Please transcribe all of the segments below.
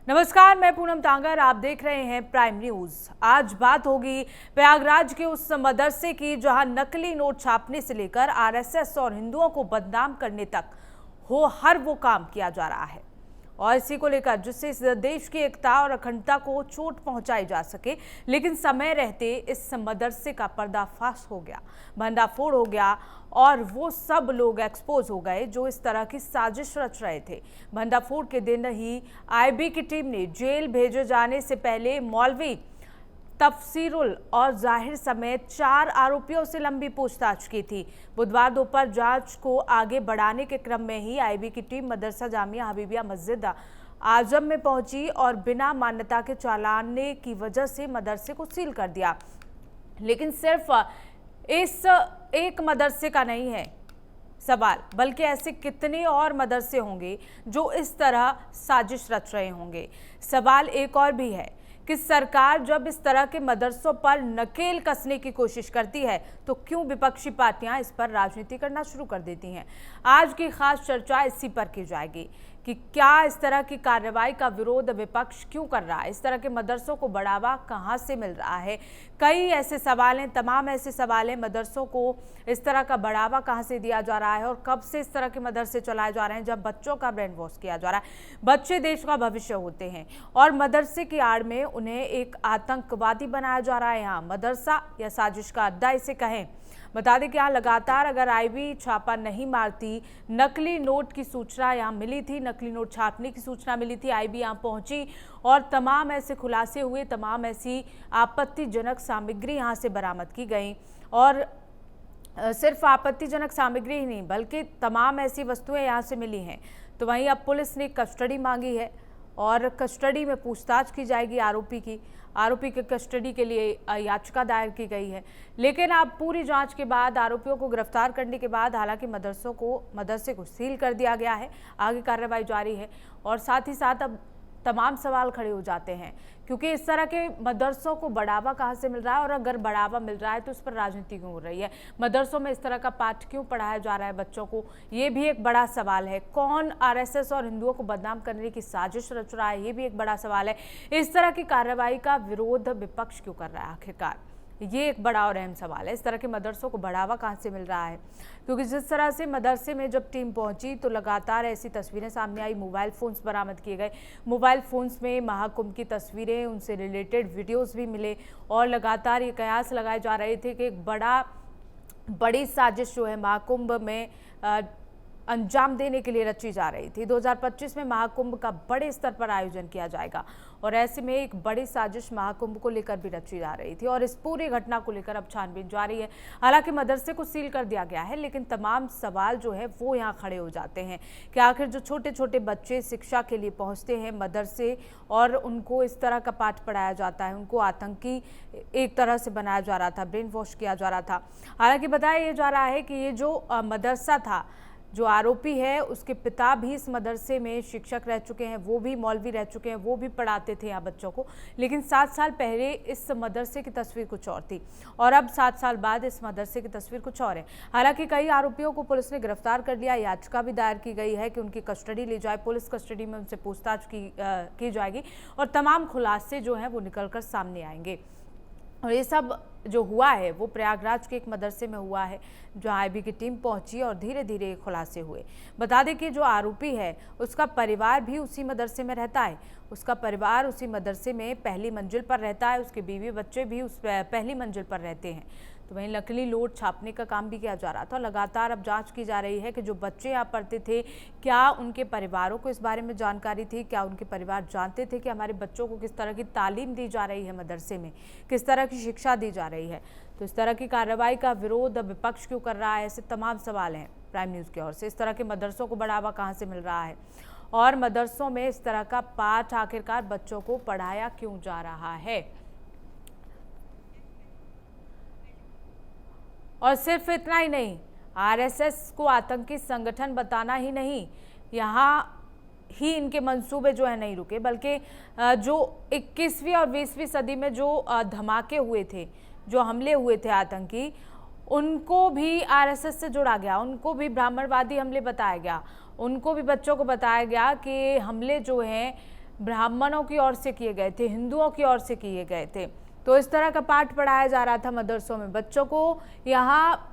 नमस्कार, मैं पूनम तांगर। आप देख रहे हैं प्राइम न्यूज। आज बात होगी प्रयागराज के उस मदरसे की जहां नकली नोट छापने से लेकर आरएसएस और हिंदुओं को बदनाम करने तक हर वो काम किया जा रहा है, और इसी को लेकर जिससे इस देश की एकता और अखंडता को चोट पहुंचाई जा सके। लेकिन समय रहते इस मदरसे का पर्दाफाश हो गया, भंडाफोड़ हो गया, और वो सब लोग एक्सपोज हो गए जो इस तरह की साजिश रच रहे थे। भंडाफोड़ के दिन ही आईबी की टीम ने जेल भेजे जाने से पहले मौलवी तफसीरुल और जाहिर समेत 4 आरोपियों से लंबी पूछताछ की थी। बुधवार दोपहर जांच को आगे बढ़ाने के क्रम में ही आईबी की टीम मदरसा जामिया हबीबिया मस्जिद आजम में पहुंची और बिना मान्यता के चालाने की वजह से मदरसे को सील कर दिया। लेकिन सिर्फ इस एक मदरसे का नहीं है सवाल, बल्कि ऐसे कितने और मदरसे होंगे जो इस तरह साजिश रच रहे होंगे। सवाल एक और भी है कि सरकार जब इस तरह के मदरसों पर नकेल कसने की कोशिश करती है तो क्यों विपक्षी पार्टियां इस पर राजनीति करना शुरू कर देती हैं। आज की खास चर्चा इसी पर की जाएगी कि क्या इस तरह की कार्रवाई का विरोध विपक्ष क्यों कर रहा है, इस तरह के मदरसों को बढ़ावा कहां से मिल रहा है। कई ऐसे सवाल हैं, तमाम ऐसे सवाल हैं, मदरसों को इस तरह का बढ़ावा कहां से दिया जा रहा है और कब से इस तरह के मदरसे चलाए जा रहे हैं जब बच्चों का ब्रेन वॉश किया जा रहा है। बच्चे देश का भविष्य होते हैं और मदरसे की आड़ में उन्हें एक आतंकवादी बनाया जा रहा है। यहाँ मदरसा या साजिश का अड्डा इसे कहें। बता दें कि यहाँ लगातार अगर आईबी छापा नहीं मारती, नकली नोट की सूचना यहाँ मिली थी, नकली नोट छापने की सूचना मिली थी, आईबी यहाँ पहुंची और तमाम ऐसे खुलासे हुए, तमाम ऐसी आपत्तिजनक सामग्री यहाँ से बरामद की गई। और सिर्फ आपत्तिजनक सामग्री ही नहीं बल्कि तमाम ऐसी वस्तुएं यहाँ से मिली हैं। तो वहीं अब पुलिस ने कस्टडी मांगी है और कस्टडी में पूछताछ की जाएगी आरोपी के कस्टडी के लिए याचिका दायर की गई है। लेकिन अब पूरी जांच के बाद, आरोपियों को गिरफ्तार करने के बाद हालांकि मदरसे को सील कर दिया गया है, आगे कार्रवाई जारी है। और साथ ही साथ अब तमाम सवाल खड़े हो जाते हैं क्योंकि इस तरह के मदरसों को बढ़ावा कहाँ से मिल रहा है, और अगर बढ़ावा मिल रहा है तो उस पर राजनीति क्यों हो रही है। मदरसों में इस तरह का पाठ क्यों पढ़ाया जा रहा है बच्चों को, ये भी एक बड़ा सवाल है। कौन आरएसएस और हिंदुओं को बदनाम करने की साजिश रच रहा है, ये भी एक बड़ा सवाल है। इस तरह की कार्रवाई का विरोध विपक्ष क्यों कर रहा है आखिरकार, ये एक बड़ा और अहम सवाल है। इस तरह के मदरसों को बढ़ावा कहाँ से मिल रहा है, क्योंकि जिस तरह से मदरसे में जब टीम पहुंची तो लगातार ऐसी तस्वीरें सामने आई। मोबाइल फ़ोन्स बरामद किए गए, मोबाइल फ़ोन्स में महाकुंभ की तस्वीरें, उनसे रिलेटेड वीडियोस भी मिले और लगातार ये कयास लगाए जा रहे थे कि एक बड़ी साजिश जो है महाकुंभ में अंजाम देने के लिए रची जा रही थी। 2025 में महाकुंभ का बड़े स्तर पर आयोजन किया जाएगा और ऐसे में एक बड़ी साजिश महाकुंभ को लेकर भी रची जा रही थी और इस पूरी घटना को लेकर अब छानबीन जारी है। हालांकि मदरसे को सील कर दिया गया है, लेकिन तमाम सवाल जो है वो यहाँ खड़े हो जाते हैं कि आखिर जो छोटे छोटे बच्चे शिक्षा के लिए पहुँचते हैं मदरसे और उनको इस तरह का पाठ पढ़ाया जाता है, उनको आतंकी एक तरह से बनाया जा रहा था, ब्रेन वॉश किया जा रहा था। हालांकि बताया जा रहा है कि ये जो मदरसा था, जो आरोपी है उसके पिता भी इस मदरसे में शिक्षक रह चुके हैं, वो भी मौलवी रह चुके हैं, वो भी पढ़ाते थे यहाँ बच्चों को। लेकिन 7 साल पहले इस मदरसे की तस्वीर कुछ और थी और अब 7 साल बाद इस मदरसे की तस्वीर कुछ और है। हालांकि कई आरोपियों को पुलिस ने गिरफ्तार कर लिया, याचिका भी दायर की गई है कि उनकी कस्टडी ली जाए, पुलिस कस्टडी में उनसे पूछताछ की जाएगी और तमाम खुलासे जो हैं वो निकल कर सामने आएंगे। और ये सब जो हुआ है वो प्रयागराज के एक मदरसे में हुआ है जहां आईबी की टीम पहुंची और धीरे धीरे खुलासे हुए। बता दें कि जो आरोपी है उसका परिवार भी उसी मदरसे में रहता है, उसका परिवार उसी मदरसे में पहली मंजिल पर रहता है, उसके बीवी बच्चे भी उस पहली मंजिल पर रहते हैं। तो वहीं नकली नोट छापने का काम भी किया जा रहा था। लगातार अब जांच की जा रही है कि जो बच्चे यहाँ पढ़ते थे क्या उनके परिवारों को इस बारे में जानकारी थी, क्या उनके परिवार जानते थे कि हमारे बच्चों को किस तरह की तालीम दी जा रही है मदरसे में, किस तरह की शिक्षा दी जा रही है। तो इस तरह की कार्रवाई का विरोध विपक्ष क्यों कर रहा है, ऐसे तमाम सवाल हैं प्राइम न्यूज़ की ओर से। इस तरह के मदरसों को बढ़ावा कहाँ से मिल रहा है और मदरसों में इस तरह का पाठ आखिरकार बच्चों को पढ़ाया क्यों जा रहा है। और सिर्फ इतना ही नहीं, आरएसएस को आतंकी संगठन बताना ही नहीं, यहाँ ही इनके मंसूबे जो है नहीं रुके, बल्कि जो 21वीं और 20वीं सदी में जो धमाके हुए थे, जो हमले हुए थे आतंकी, उनको भी आरएसएस से जोड़ा गया, उनको भी ब्राह्मणवादी हमले बताया गया, उनको भी बच्चों को बताया गया कि हमले जो हैं ब्राह्मणों की ओर से किए गए थे, हिंदुओं की ओर से किए गए थे। तो इस तरह का पाठ पढ़ाया जा रहा था मदरसों में बच्चों को। यहाँ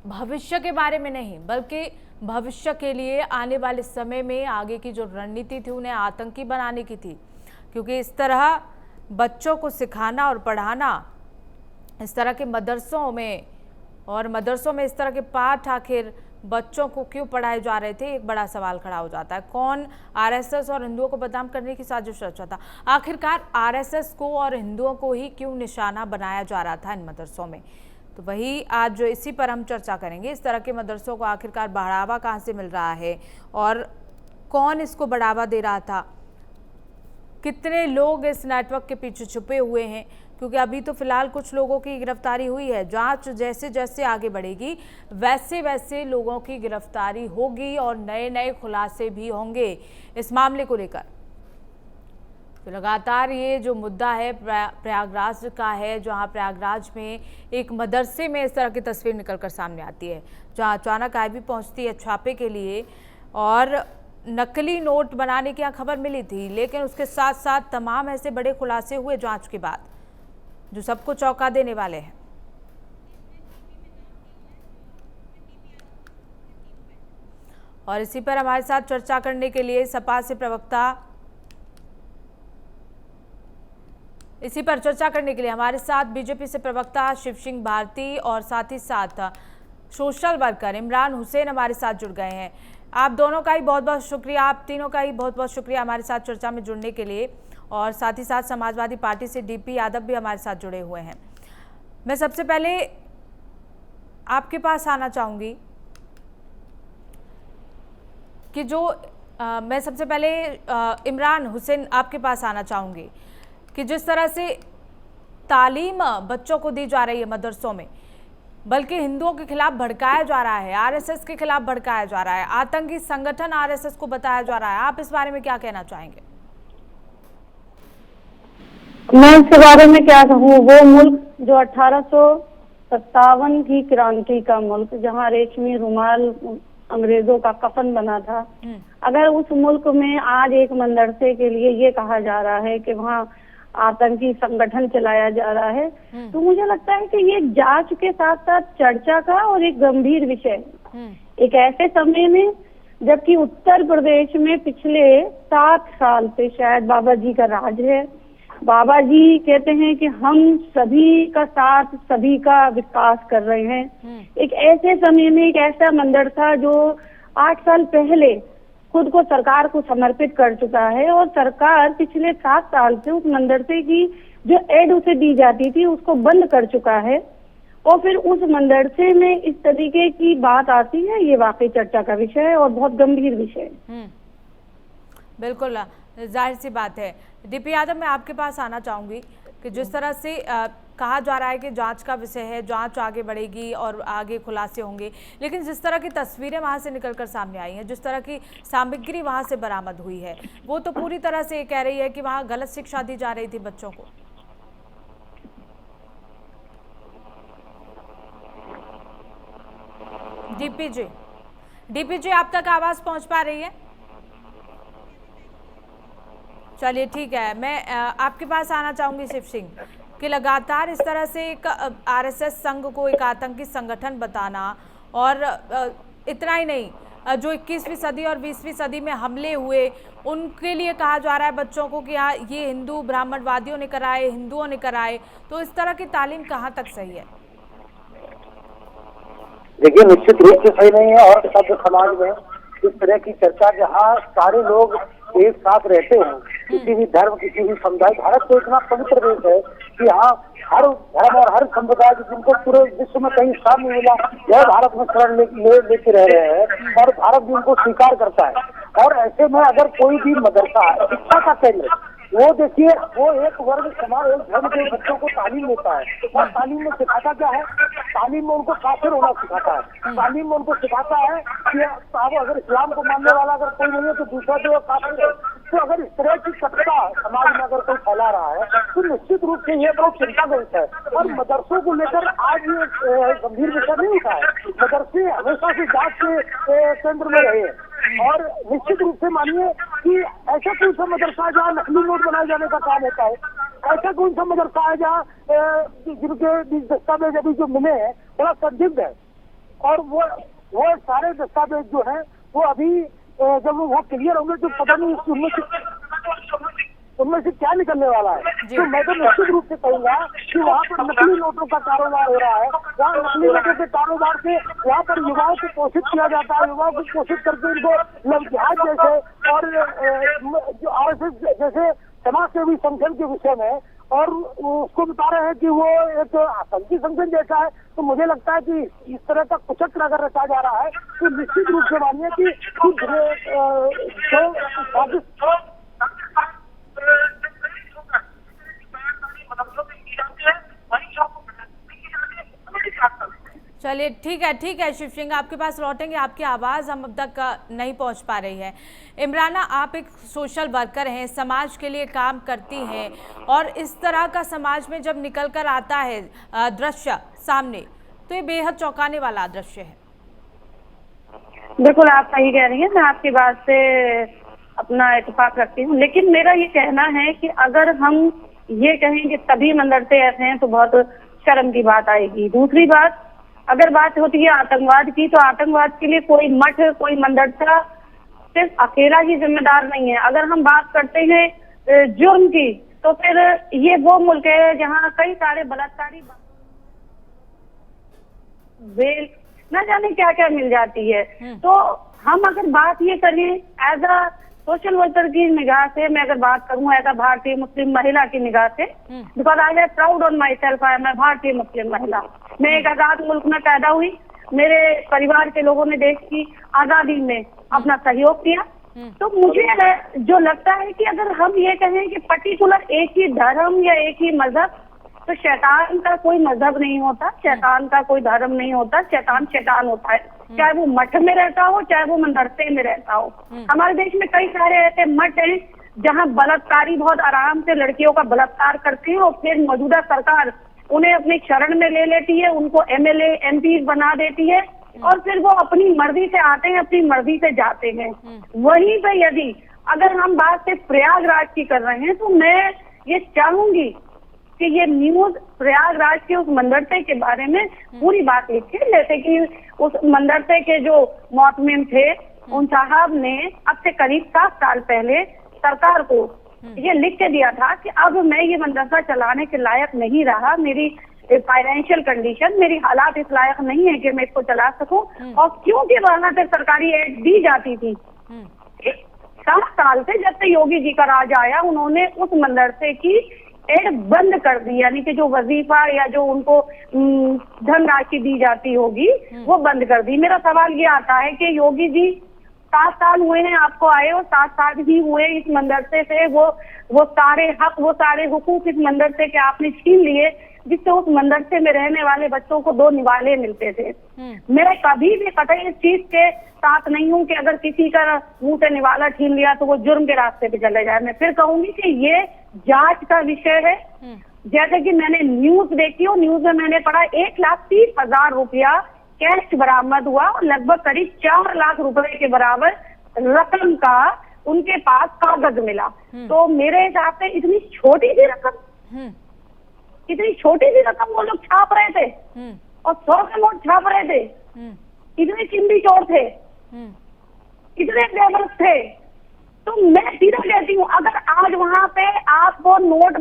भविष्य के बारे में नहीं, बल्कि भविष्य के लिए आने वाले समय में आगे की जो रणनीति थी उन्हें आतंकी बनाने की थी। क्योंकि इस तरह बच्चों को सिखाना और पढ़ाना इस तरह के मदरसों में, और मदरसों में इस तरह के पाठ आखिर बच्चों को क्यों पढ़ाए जा रहे थे, एक बड़ा सवाल खड़ा हो जाता है। कौन आरएसएस और हिंदुओं को बदनाम करने की साजिश रचा था? आखिरकार आरएसएस को और हिंदुओं को ही क्यों निशाना बनाया जा रहा था इन मदरसों में? तो वही आज इसी पर हम चर्चा करेंगे। इस तरह के मदरसों को आखिरकार बढ़ावा कहाँ से मिल रहा है और कौन इसको बढ़ावा दे रहा था, कितने लोग इस नेटवर्क के पीछे छुपे हुए हैं? क्योंकि अभी तो फिलहाल कुछ लोगों की गिरफ्तारी हुई है। जांच जैसे जैसे आगे बढ़ेगी वैसे वैसे लोगों की गिरफ्तारी होगी और नए नए खुलासे भी होंगे इस मामले को लेकर। तो लगातार ये जो मुद्दा है प्रयागराज का है, जहां प्रयागराज में एक मदरसे में इस तरह की तस्वीर निकलकर सामने आती है, जहां अचानक आईबी पहुंचती है छापे के लिए और नकली नोट बनाने की खबर मिली थी। लेकिन उसके साथ साथ तमाम ऐसे बड़े खुलासे हुए जांच के बाद जो सबको चौंका देने वाले हैं। और इसी पर हमारे साथ चर्चा करने के लिए सपा से प्रवक्ता, इसी पर चर्चा करने के लिए हमारे साथ बीजेपी से प्रवक्ता शिव सिंह भारती और साथ ही साथ सोशल वर्कर इमरान हुसैन हमारे साथ जुड़ गए हैं। आप दोनों का ही बहुत बहुत शुक्रिया, आप तीनों का ही बहुत बहुत शुक्रिया हमारे साथ चर्चा में जुड़ने के लिए। और साथ ही साथ समाजवादी पार्टी से डीपी यादव भी हमारे साथ जुड़े हुए हैं। मैं सबसे पहले आपके पास आना चाहूँगी कि मैं सबसे पहले इमरान हुसैन आपके पास आना चाहूँगी कि जिस तरह से तालीम बच्चों को दी जा रही है मदरसों में, बल्कि हिंदुओं के खिलाफ भड़काया जा रहा है, आरएसएस के खिलाफ भड़काया जा रहा है, आतंकी संगठन आरएसएस को बताया जा रहा है, आप इस बारे में क्या कहना चाहेंगे? मैं इसके बारे में क्या कहूँ, वो मुल्क जो 1857 की क्रांति का मुल्क, जहाँ रेशमी रुमाल अंग्रेजों का कफन बना था, अगर उस मुल्क में आज एक मदरसे के लिए ये कहा जा रहा है कि वहाँ आतंकी संगठन चलाया जा रहा है, तो मुझे लगता है कि ये जांच के साथ साथ चर्चा का और एक गंभीर विषय। एक ऐसे समय में जबकि उत्तर प्रदेश में पिछले 7 साल से शायद बाबा जी का राज है। बाबा जी कहते हैं कि हम सभी का साथ, सभी का विकास कर रहे हैं। एक ऐसे समय में एक ऐसा मदरसा जो 8 साल पहले खुद को सरकार को समर्पित कर चुका है और सरकार पिछले 7 साल से उस मदरसे की जो एड उसे दी जाती थी उसको बंद कर चुका है, और फिर उस मदरसे में इस तरीके की बात आती है, ये वाकई चर्चा का विषय है और बहुत गंभीर विषय है। बिल्कुल जाहिर सी बात है। डीपी यादव, मैं आपके पास आना चाहूँगी कि जिस तरह से कहा जा रहा है कि जांच का विषय है, जांच आगे बढ़ेगी और आगे खुलासे होंगे, लेकिन जिस तरह की तस्वीरें वहां से निकलकर सामने आई हैं, जिस तरह की सामग्री वहां से बरामद हुई है, वो तो पूरी तरह से कह रही है कि वहां गलत शिक्षा दी जा रही थी बच्चों को। डीपी जी आप तक आवाज पहुंच पा रही है? चलिए ठीक है, मैं आपके पास आना चाहूंगी शिव सिंह कि लगातार इस तरह से एक आरएसएस संघ को एक आतंकी संगठन बताना, और इतना ही नहीं, जो 21वीं सदी और 20वीं सदी में हमले हुए उनके लिए कहा जा रहा है बच्चों को कि हाँ ये हिंदू ब्राह्मणवादियों ने कराए, हिंदुओं ने कराए। तो इस तरह की तालीम कहाँ तक सही है? देखिए, निश्चित रूप से सही नहीं है। और सब समाज में इस तरह की चर्चा, जहाँ सारे लोग एक साथ रहते हैं, किसी भी धर्म, किसी भी समुदाय, भारत तो इतना पवित्र देश है कि यहाँ हर धर्म और हर संप्रदाय जिनको पूरे विश्व में कहीं स्थान नहीं मिला, यह भारत में शरण लेके रह रहे हैं और भारत भी उनको स्वीकार करता है। और ऐसे में अगर कोई भी मदरसा, शिक्षा का केंद्र, वो देखिए, वो एक वर्ग समाज, एक धर्म के बच्चों को तालीम देता है और तालीम में सिखाता क्या है? तालीम में उनको काफिर होना सिखाता है। तालीम में उनको सिखाता है कि आप अगर इस्लाम को मानने वाला अगर कोई नहीं है तो दूसरा जो काफिर है। तो अगर इस तरह की सत्ता समाज में अगर कोई फैला रहा है तो निश्चित रूप से ये बहुत चिंताजनक है। और मदरसों को लेकर आज ये गंभीर विषय नहीं उठा है। मदरसे हमेशा से जांच के केंद्र में रहे हैं। और निश्चित रूप से मानिए कि ऐसा कौन सा मदरसा जहाँ नकली नोट बनाए जाने का काम होता है, ऐसा कौन सा मदरसा है जहाँ जिनके दस्तावेज अभी जो मिले हैं बड़ा संदिग्ध है, और वो सारे दस्तावेज जो है वो अभी जब वो क्लियर होंगे तो पता नहीं उनमें से क्या निकलने वाला है। तो मैं तो निश्चित रूप से कहूंगा कि वहाँ पर नकली नोटों का कारोबार हो रहा है, वहाँ नकली नोटों के कारोबार से वहाँ पर युवाओं को पोषित किया जाता है, युवाओं को पोषित करके उनको लव-जिहाद जैसे और जो RSS जैसे समाज सेवी संगठन के विषय में और उसको बता रहे हैं कि वो एक आतंकी संगठन जैसा है। तो मुझे लगता है कि इस तरह का कुचक्र अगर रचा जा रहा है तो निश्चित रूप से मानिए कि चलिए ठीक है शिव सिंह, आपके पास लौटेंगे। आपकी आवाज़ हम अब तक नहीं पहुंच पा रही है। इमराना, आप एक सोशल वर्कर हैं, समाज के लिए काम करती हैं, और इस तरह का समाज में जब निकल कर आता है दृश्य सामने, तो ये बेहद चौंकाने वाला दृश्य है। बिल्कुल आप सही कह रही हैं, मैं आपकी बात से अपना इत्तेफाक रखती हूँ, लेकिन मेरा ये कहना है कि अगर हम ये कहें कि सभी मदरसे ऐसे हैं तो बहुत शर्म की बात आएगी। दूसरी बात, अगर बात होती है आतंकवाद की, तो आतंकवाद के लिए कोई मठ, कोई मदरसा सिर्फ अकेला ही जिम्मेदार नहीं है। अगर हम बात करते हैं जुर्म की, तो फिर ये वो मुल्क है जहाँ कई सारे बलात्कारी बेल न जाने क्या क्या मिल जाती है। तो हम अगर बात ये करें एज अ सोशल वर्कर की निगाह से, मैं अगर बात करूं एज अ भारतीय मुस्लिम महिला की निगाह से, because I am proud on my self, I am भारतीय मुस्लिम महिला। मैं एक आजाद मुल्क में पैदा हुई, मेरे परिवार के लोगों ने देश की आजादी में अपना सहयोग किया। तो मुझे जो लगता है कि अगर हम ये कहें कि पर्टिकुलर एक ही धर्म या एक ही मजहब, तो शैतान का कोई मजहब नहीं होता, शैतान का कोई धर्म नहीं होता, शैतान होता है, चाहे वो मठ में रहता हो, चाहे वो मदरसे में रहता हो। हमारे देश में कई सारे ऐसे मठ हैं जहां बलात्कारी बहुत आराम से लड़कियों का बलात्कार करते हैं और फिर मौजूदा सरकार उन्हें अपनी शरण में ले लेती है, उनको MLA MP बना देती है, और फिर वो अपनी मर्जी से आते हैं, अपनी मर्जी से जाते हैं। वहीं पे यदि अगर हम बात सिर्फ प्रयागराज की कर रहे हैं, तो मैं ये चाहूंगी कि ये न्यूज प्रयागराज के उस मदरसे के बारे में पूरी बात लिखे, जैसे कि उस मदरसे के जो मोहतमिम थे, उन साहब ने अब से करीब 7 साल पहले सरकार को ये लिख के दिया था कि अब मैं ये मदरसा चलाने के लायक नहीं रहा, मेरी फाइनेंशियल कंडीशन, मेरी हालात इस लायक नहीं है कि मैं इसको चला सकूं। और क्योंकि वहां से सरकारी एड दी जाती थी, 7 साल से जब से योगी जी का राज आया, उन्होंने उस मदरसे की एड बंद कर दी, यानी कि जो वजीफा या जो उनको धनराशि दी जाती होगी वो बंद कर दी। मेरा सवाल ये आता है कि योगी जी 7 साल हुए हैं आपको आए, और 7 साल ही हुए इस मदरसे से वो सारे हक, वो सारे हुकूक इस मदरसे के आपने छीन लिए, जिससे उस मदरसे में रहने वाले बच्चों को 2 निवाले मिलते थे। मैं कभी भी कतई इस चीज के साथ नहीं हूं कि अगर किसी का मुंह से निवाला छीन लिया तो वो जुर्म के रास्ते पे चले जाए। मैं फिर कहूंगी कि ये जांच का विषय है। जैसे कि मैंने न्यूज देखी और न्यूज में मैंने पढ़ा 1,30,000 रुपया कैश बरामद हुआ और लगभग करीब 4 लाख रुपए के बराबर रकम का उनके पास कागज मिला। तो मेरे हिसाब से इतनी छोटी सी रकम वो लोग छाप रहे थे और 100 के नोट छाप रहे थे। इतने चिंदी चोर थे, इतने बेबस थे। तो मैं सीधा कहती हूँ, अगर आज वहां पे आपको नोट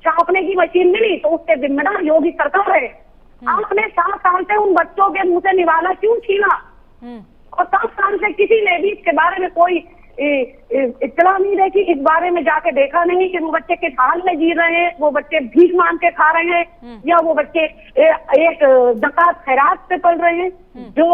छापने की मशीन मिली तो उसके जिम्मेदार योगी सरकार है। आपने 7 साल से उन बच्चों के मुंह से निवाला क्यों छीना? और 7 साल से किसी ने भी इसके बारे में कोई इत्तला नहीं देखी, इस बारे में जाके देखा नहीं कि वो बच्चे किस हाल में जी रहे हैं, वो बच्चे भीख मांग के खा रहे हैं या वो बच्चे एक ज़कात खैरात पे पल रहे हैं। जो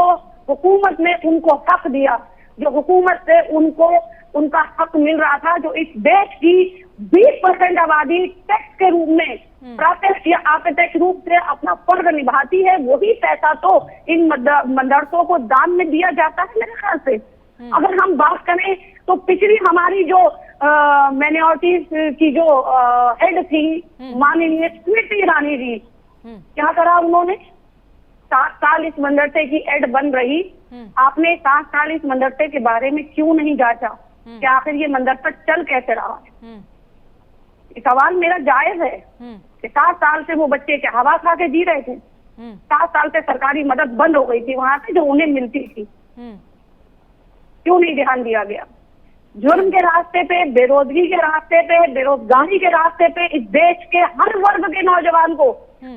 हुकूमत ने उनको हक दिया, जो हुकूमत से उनको उनका हक मिल रहा था, जो इस देश की 20% आबादी टैक्स के रूप में प्रत्यक्ष या अप्रत्यक्ष रूप से अपना फर्ज निभाती है, वही पैसा तो इन मदरसों को दान में दिया जाता है मेरे ख्याल से। अगर हम बात करें तो पिछली हमारी जो माइनॉरिटीज की जो हेड थी माननीय स्मृति ईरानी जी, क्या करा उन्होंने? 7 साल इस मदरसे की एड बन रही, आपने 7 साल इस मदरसे के बारे में क्यों नहीं जांचा कि आखिर ये मदरसा चल कैसे रहा है? ये सवाल मेरा जायज है कि 7 साल से वो बच्चे के हवा खा के जी रहे थे। 7 साल से सरकारी मदद बंद हो गई थी वहां से जो उन्हें मिलती थी, क्यों नहीं ध्यान दिया गया? जुर्म के रास्ते पे, बेरोजगारी के रास्ते पे, बेरोजगारी के रास्ते पे इस देश के हर वर्ग के नौजवान को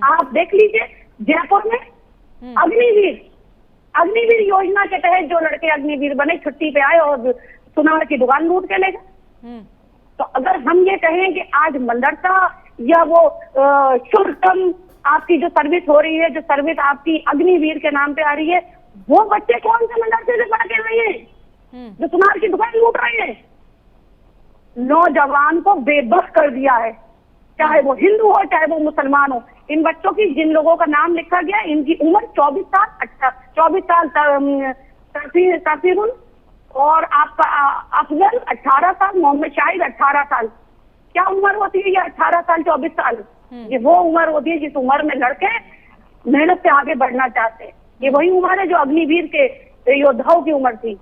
आप देख लीजिए। जयपुर में अग्निवीर योजना के तहत जो लड़के अग्निवीर बने, छुट्टी पे आए और सुनार की दुकान लूट के ले गए। तो अगर हम ये कहें कि आज मदरसा या वो शुल्कम आपकी जो सर्विस हो रही है, जो सर्विस आपकी अग्निवीर के नाम पे आ रही है, वो बच्चे कौन से मदरसे से पढ़ के रहे हैं जो सुनार की दुकान लूट रहे हैं? नौजवान को बेबस कर दिया है, चाहे वो हिंदू हो चाहे वो मुसलमान हो। इन बच्चों की, जिन लोगों का नाम लिखा गया, इनकी उम्र 24 साल तफसीरुल और आपका अफजल 18 साल, मोहम्मद शाहिद 18 साल। क्या उम्र होती है ये 18 साल 24 साल? ये वो उम्र होती है जिस उम्र में लड़के मेहनत से आगे बढ़ना चाहते हैं। ये वही उम्र है जो अग्निवीर के योद्धाओं की उम्र थी।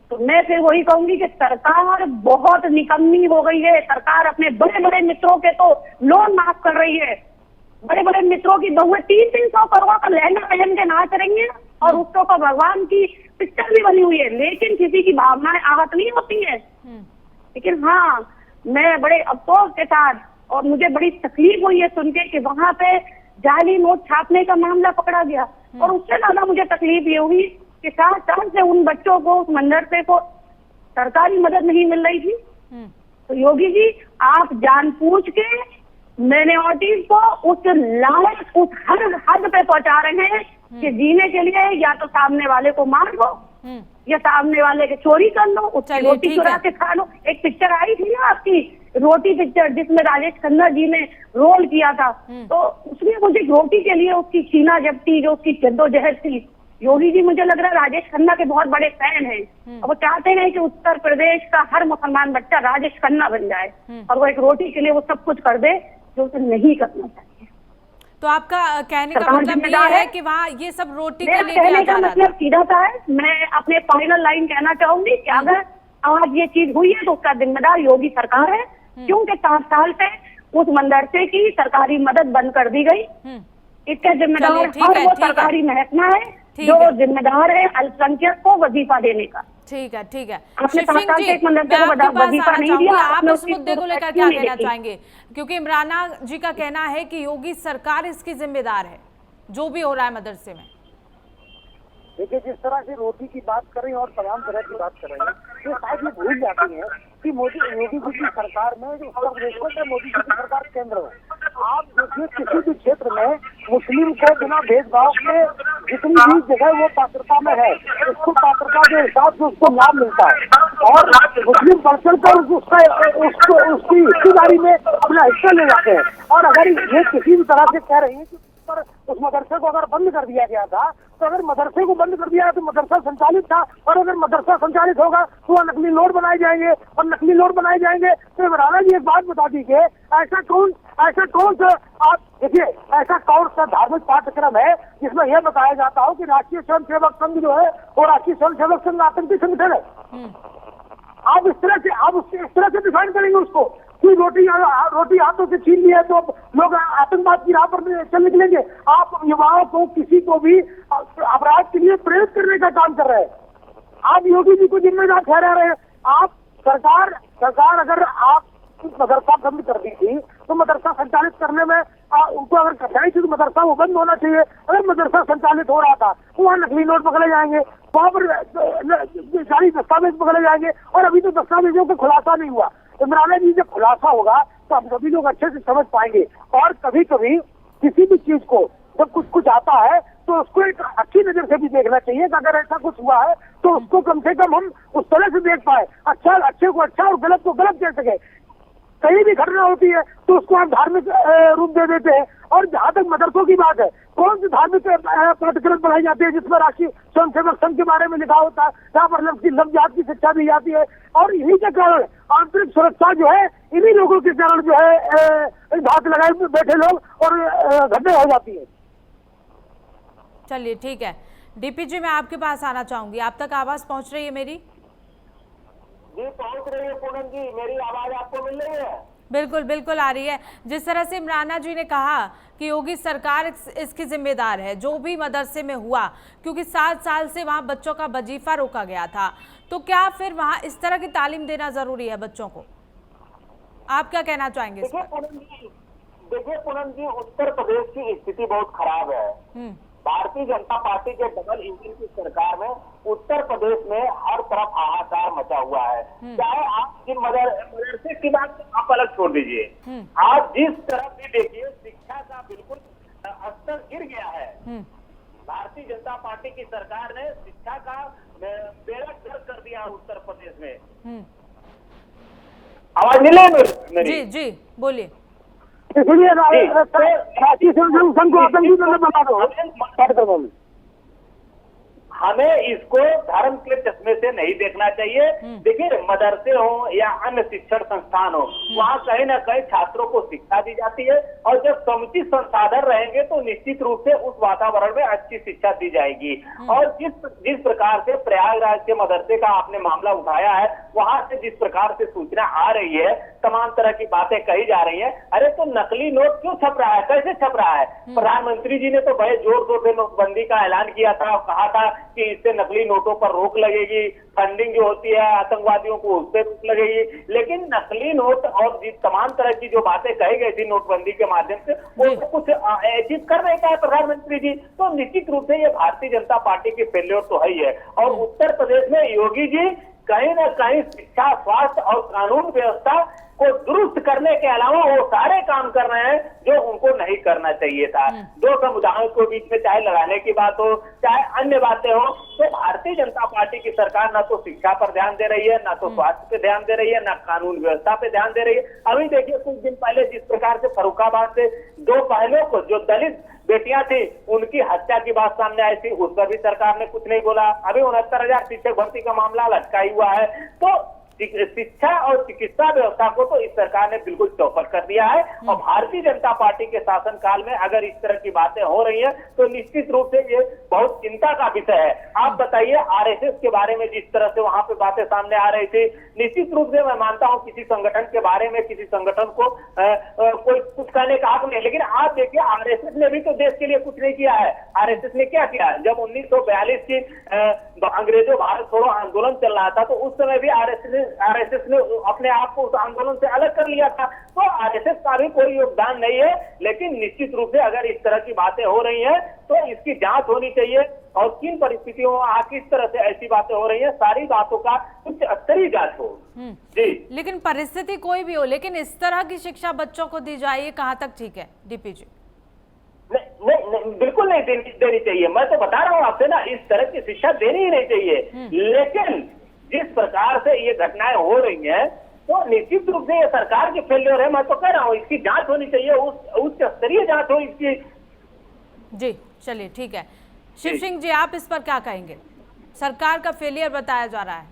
तो मैं फिर वही कहूंगी कि सरकार बहुत निकम्मी हो गई है। सरकार अपने बड़े बड़े मित्रों के तो लोन माफ कर रही है। बड़े बड़े मित्रों की बहुएं 300 करोड़ का लहंगा पहन के नाच रही है और उसके ऊपर भगवान की पिक्चर भी बनी हुई है, लेकिन किसी की भावनाएं आहत नहीं होती है। लेकिन हाँ, मैं बड़े अफसोस के साथ और मुझे बड़ी तकलीफ हुई है सुन के कि वहां पे जाली नोट छापने का मामला पकड़ा गया। और उससे ज्यादा मुझे तकलीफ ये हुई कि 7 साल से उन बच्चों को, उस मदरसे को सरकारी मदद नहीं मिल रही थी। तो योगी जी, आप जानबूझ के माइनॉरिटीज को उस लालच, उस हर हद पे पहुंचा रहे हैं कि जीने के लिए या तो सामने वाले को मार दो या सामने वाले के चोरी कर लो, उसकी रोटी चुरा के खा लो। एक पिक्चर आई थी ना आपकी, रोटी पिक्चर, जिसमें राजेश खन्ना जी ने रोल किया था। तो उसमें मुझे रोटी के लिए उसकी छीना जब्ती, जो उसकी जद्दोजहद थी, योगी जी मुझे लग रहा है राजेश खन्ना के बहुत बड़े फैन हैं और वो चाहते हैं कि उत्तर प्रदेश का हर मुसलमान बच्चा राजेश खन्ना बन जाए और वो एक रोटी के लिए वो सब कुछ कर दे जो उसे नहीं करना चाहिए। तो आपका कहने का मतलब ये है कि वहाँ ये सब रोटी के लिए कहने का मतलब सीधा सा है। मैं अपने फाइनल लाइन कहना चाहूंगी कि अगर आज ये चीज हुई है तो उसका जिम्मेदार योगी सरकार है, क्योंकि 7 साल से उस मदरसे की सरकारी मदद बंद कर दी गई। इसका जिम्मेदार हर वो सरकारी महकमा है जो जिम्मेदार है अल्पसंख्यक को वजीफा देने का। ठीक है, ठीक है। आपने 7 साल से एक मदरसे को वजीफा नहीं दिया। आप इस मुद्दे को लेकर क्या कहना चाहेंगे? क्योंकि इमराना जी का कहना है कि योगी सरकार इसकी जिम्मेदार है जो भी हो रहा है मदरसे में। देखिए, जिस तरह से रोटी की बात कर रही हैं और तमाम तरह की बात कर रहे हैं, ये शायद ये भूल जाती है कि योगी जी की सरकार में जो उत्तर प्रदेश में मोदी जी की सरकार केंद्र में, आप देखिए किसी भी क्षेत्र में मुस्लिम को बिना भेदभाव के जितनी भी जगह वो पात्रता में है, उसको पात्रता के हिसाब से उसको लाभ मिलता है और मुस्लिम पर्सन को उसकी हिस्सेदारी में अपना हिस्सा ले जाते हैं। और अगर ये किसी भी तरह से कह रही है कि उस मदरसे को अगर बंद कर दिया गया था, तो अगर मदरसे को बंद कर दिया तो मदरसा संचालित था, और अगर मदरसा संचालित होगा तो वह नकली नोट बनाए जाएंगे और नकली नोट बनाए जाएंगे। तो इमराना जी एक बात बता दीजिए, ऐसा कौन सा आप देखिए, ऐसा कौन सा धार्मिक पाठ्यक्रम है जिसमें यह बताया जाता हो कि राष्ट्रीय स्वयंसेवक संघ जो है वो राष्ट्रीय स्वयंसेवक संघ आतंकी संगठन है? आप इस तरह से डिफाइन करेंगे उसको कि रोटी हाथों से छीन लिया तो लोग आतंकवाद की राह पर चल निकलेंगे। आप युवाओं को, किसी को भी अपराध के लिए प्रेरित करने का काम कर रहे हैं। आप योगी जी को जिम्मेदार ठहरा रहे हैं। आप सरकार अगर आप मदरसा बंद कर दी थी तो मदरसा संचालित करने में उनको अगर कठिनाई थी तो मदरसा वो बंद होना चाहिए। अगर मदरसा संचालित हो रहा था तो वहाँ नकली नोट पकड़े जाएंगे, वहाँ पर सारी दस्तावेज पकड़े जाएंगे, और अभी तो दस्तावेजों का खुलासा नहीं हुआ। इमरान जी जब खुलासा होगा तो हम सभी लोग अच्छे से समझ पाएंगे। और कभी कभी किसी भी चीज को जब कुछ आता है तो उसको एक अच्छी नजर से भी देखना चाहिए कि अगर ऐसा कुछ हुआ है तो उसको कम से कम हम उस तरह से देख पाए, अच्छे को अच्छा और गलत को गलत कह सके। कहीं भी घटना होती है तो उसको हम धार्मिक रूप दे देते हैं। और जहाँ तक मदरसों की बात है, कौन सी धार्मिक पाठ्यक्रम पढ़ाई जाती है जिसमें राष्ट्रीय स्वयंसेवक संघ के बारे में लिखा होता है, जहाँ पर लफ्ज़ की शिक्षा दी जाती है। और इन्हीं के कारण आंतरिक सुरक्षा जो है, इन्हीं लोगों के कारण जो है घात लगाए बैठे लोग और घटना हो जाती है। चलिए ठीक है, डीपी जी मैं आपके पास आना चाहूंगी, आप तक आवाज पहुंच रही है मेरी? जी पहुंच रही है पूनम जी, मेरी आवाज आपको मिल रही है? बिल्कुल बिल्कुल आ रही है। जिस तरह से इमराना जी ने कहा कि योगी सरकार इसकी जिम्मेदार है जो भी मदरसे में हुआ, क्योंकि 7 साल से वहां बच्चों का वजीफा रोका गया था, तो क्या फिर वहां इस तरह की तालीम देना जरूरी है बच्चों को? आप क्या कहना चाहेंगे इस पर? देखिए पूनम जी, उत्तर प्रदेश की स्थिति बहुत खराब है। भारतीय जनता पार्टी के डबल इंजन की सरकार में उत्तर प्रदेश में हर तरफ हाहाकार मचा हुआ है। चाहे आप जिन मदरसे की बात आप अलग छोड़ दीजिए, आप जिस तरफ भी देखिए शिक्षा का बिल्कुल स्तर गिर गया है। भारतीय जनता पार्टी की सरकार ने शिक्षा का बेड़ा गर्क कर दिया उत्तर प्रदेश में। आवाज मिले मेरी? जी जी बोलिए। इसलिए राष्ट्रीय संघ को आतंकी बना दो। हमें इसको धर्म के चश्मे से नहीं देखना चाहिए। देखिए मदरसे हो या अन्य शिक्षण संस्थान हो, वहाँ कहीं ना कहीं छात्रों को शिक्षा दी जाती है, और जब समुचित संसाधन रहेंगे तो निश्चित रूप से उस वातावरण में अच्छी शिक्षा दी जाएगी। और जिस प्रकार से प्रयागराज के मदरसे का आपने मामला उठाया है, वहाँ से जिस प्रकार से सूचना आ रही है, तमाम तरह की बातें कही जा रही है। अरे तो नकली नोट क्यों छप रहा है, कैसे छप रहा है? प्रधानमंत्री जी ने तो बड़े जोर शोर से नोटबंदी का ऐलान किया था और कहा था कि इससे नकली नोटों पर रोक लगेगी, फंडिंग जो होती है आतंकवादियों को उस पर रोक लगेगी। लेकिन नकली नोट और तमाम तरह की जो बातें कही गई थी नोटबंदी के माध्यम से, वो कुछ अचीव कर नहीं पाए प्रधानमंत्री जी। तो निश्चित रूप से ये भारतीय जनता पार्टी की फेल्योर तो है ही है। और उत्तर प्रदेश में योगी जी कहीं ना कहीं शिक्षा, स्वास्थ्य और कानून व्यवस्था को दुरुस्त करने के अलावा वो सारे काम कर रहे हैं जो उनको नहीं करना चाहिए था। दो समुदायों को बीच में चाहे लगाने की बात हो, चाहे अन्य बातें हो, तो भारतीय जनता पार्टी की सरकार ना तो शिक्षा पर ध्यान दे रही है, ना तो स्वास्थ्य पे ध्यान दे रही है, ना कानून व्यवस्था पे ध्यान दे रही है। अभी देखिए कुछ दिन पहले जिस प्रकार से फर्रुखाबाद से 2 बहनों को, जो दलित बेटियां थी, उनकी हत्या की बात सामने आई थी, उस पर भी सरकार ने कुछ नहीं बोला। अभी 69,000 शिक्षक भर्ती का मामला लटका हुआ है। तो शिक्षा और चिकित्सा व्यवस्था को तो इस सरकार ने बिल्कुल चौपट कर दिया है। और भारतीय जनता पार्टी के शासनकाल में अगर इस तरह की बातें हो रही हैं तो निश्चित रूप से ये बहुत चिंता का विषय है। आप बताइए आरएसएस के बारे में जिस तरह से वहां पे बातें सामने आ रही थी, निश्चित रूप से मैं मानता हूं किसी संगठन के बारे में किसी संगठन को कोई कुछ कहने का हक नहीं, लेकिन आप देखिए आरएसएस ने भी तो देश के लिए कुछ नहीं किया है। आरएसएस ने क्या किया? जब 1942 की अंग्रेजों भारत छोड़ो आंदोलन चल रहा था, तो उस समय भी आरएसएस ने अपने आप को उस आंदोलन से अलग कर लिया था। तो आरएसएस का भी कोई योगदान नहीं है। लेकिन निश्चित रूप से अगर इस तरह की बातें हो रही हैं तो इसकी जांच होनी चाहिए, और किन परिस्थितियों में किस तरह से ऐसी बातें हो रही हैं, सारी बातों का उच्च स्तरीय जांच हो। जी लेकिन परिस्थिति कोई भी हो, लेकिन इस तरह की शिक्षा बच्चों को दी जाए, ये कहाँ तक ठीक है डीपी जी? नहीं, बिल्कुल नहीं देनी चाहिए। मैं तो बता रहा हूँ आपसे ना, इस तरह की शिक्षा देनी ही नहीं चाहिए। लेकिन जिस प्रकार से ये घटनाएं हो रही हैं तो निश्चित रूप से ये सरकार की फेल्योर है। मैं तो कह रहा हूँ इसकी जांच होनी चाहिए, उच्च स्तरीय जांच हो इसकी। जी चलिए ठीक है। शिव सिंह जी आप इस पर क्या कहेंगे? सरकार का फेलियर बताया जा रहा है।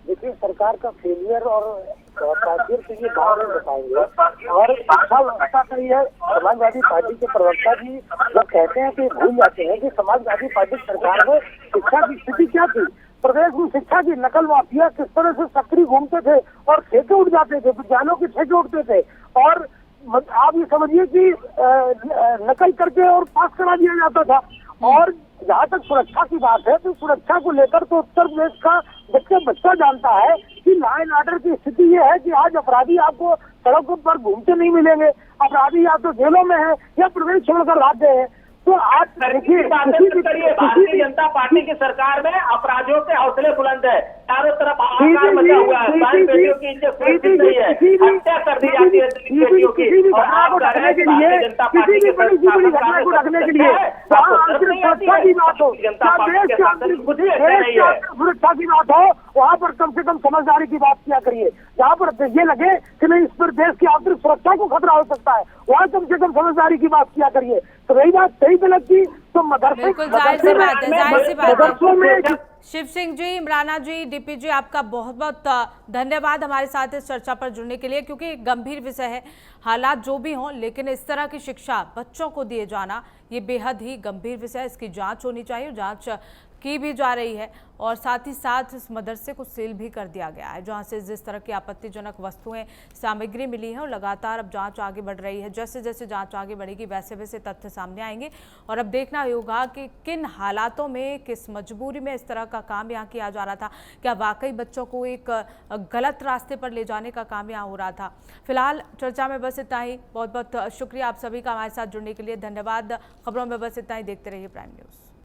देखिए सरकार का फेलियर और तासीर के ये बात नहीं बताएंगे। और शिक्षा व्यवस्था का ये समाजवादी पार्टी के प्रवक्ता जी जब कहते हैं कि भूल जाते हैं कि समाजवादी पार्टी सरकार में शिक्षा की स्थिति क्या थी। प्रदेश में शिक्षा की नकल माफिया किस तरह से सक्रिय घूमते थे और ठेके उठ जाते थे, विद्यालयों के ठेके उठते थे, और आप ये समझिए कि नकल करके और पास करा दिया जाता था। और जहाँ तक सुरक्षा की बात है तो सुरक्षा को लेकर तो उत्तर प्रदेश का बच्चा जानता है कि लॉ एंड ऑर्डर की स्थिति ये है कि आज अपराधी आपको सड़कों पर घूमते नहीं मिलेंगे, अपराधी या तो जेलों में है या प्रदेश छोड़कर राज्य है। तो आज देखिए भारतीय जनता पार्टी की सरकार में अपराधियों के हौसले बुलंद है, चारों तरफ हाहाकार मचा हुआ है, बेटियों की इज्जत सुरक्षित नहीं है, हत्या कर दी जाती है बेटियों की। और आप कह रहे हैं कि भारतीय जनता पार्टी के सरकार को रखने के लिए सुरक्षा की बात हो, जनता पार्टी के शासन कुछ भी ऐसा नहीं है। सुरक्षा की बात हो वहाँ पर कम से कम समझदारी की बात किया करिए। जहाँ पर ये लगे कि नहीं इस पर देश की आंतरिक सुरक्षा को खतरा हो सकता है, वहाँ कम से कम समझदारी की बात किया करिए। तो रही बात सही गलत की तो मदरसे में शिव सिंह जी, इमराना जी, डीपी जी, आपका बहुत बहुत धन्यवाद हमारे साथ इस चर्चा पर जुड़ने के लिए, क्योंकि गंभीर विषय है। हालात जो भी हों, लेकिन इस तरह की शिक्षा बच्चों को दिए जाना ये बेहद ही गंभीर विषय है। इसकी जांच होनी चाहिए, जांच की भी जा रही है और साथ ही साथ इस मदरसे को सील भी कर दिया गया है, जहां से जिस तरह की आपत्तिजनक वस्तुएं, सामग्री मिली है, और लगातार अब जांच आगे बढ़ रही है। जैसे जैसे जांच आगे बढ़ेगी वैसे वैसे तथ्य सामने आएंगे और अब देखना होगा कि किन हालातों में, किस मजबूरी में इस तरह का काम यहाँ किया जा रहा था। क्या वाकई बच्चों को एक गलत रास्ते पर ले जाने का काम यहाँ हो रहा था? फिलहाल चर्चा में बस इतना ही। बहुत बहुत शुक्रिया आप सभी का हमारे साथ जुड़ने के लिए, धन्यवाद। खबरों में बस इतना ही, देखते रहिए प्राइम न्यूज़।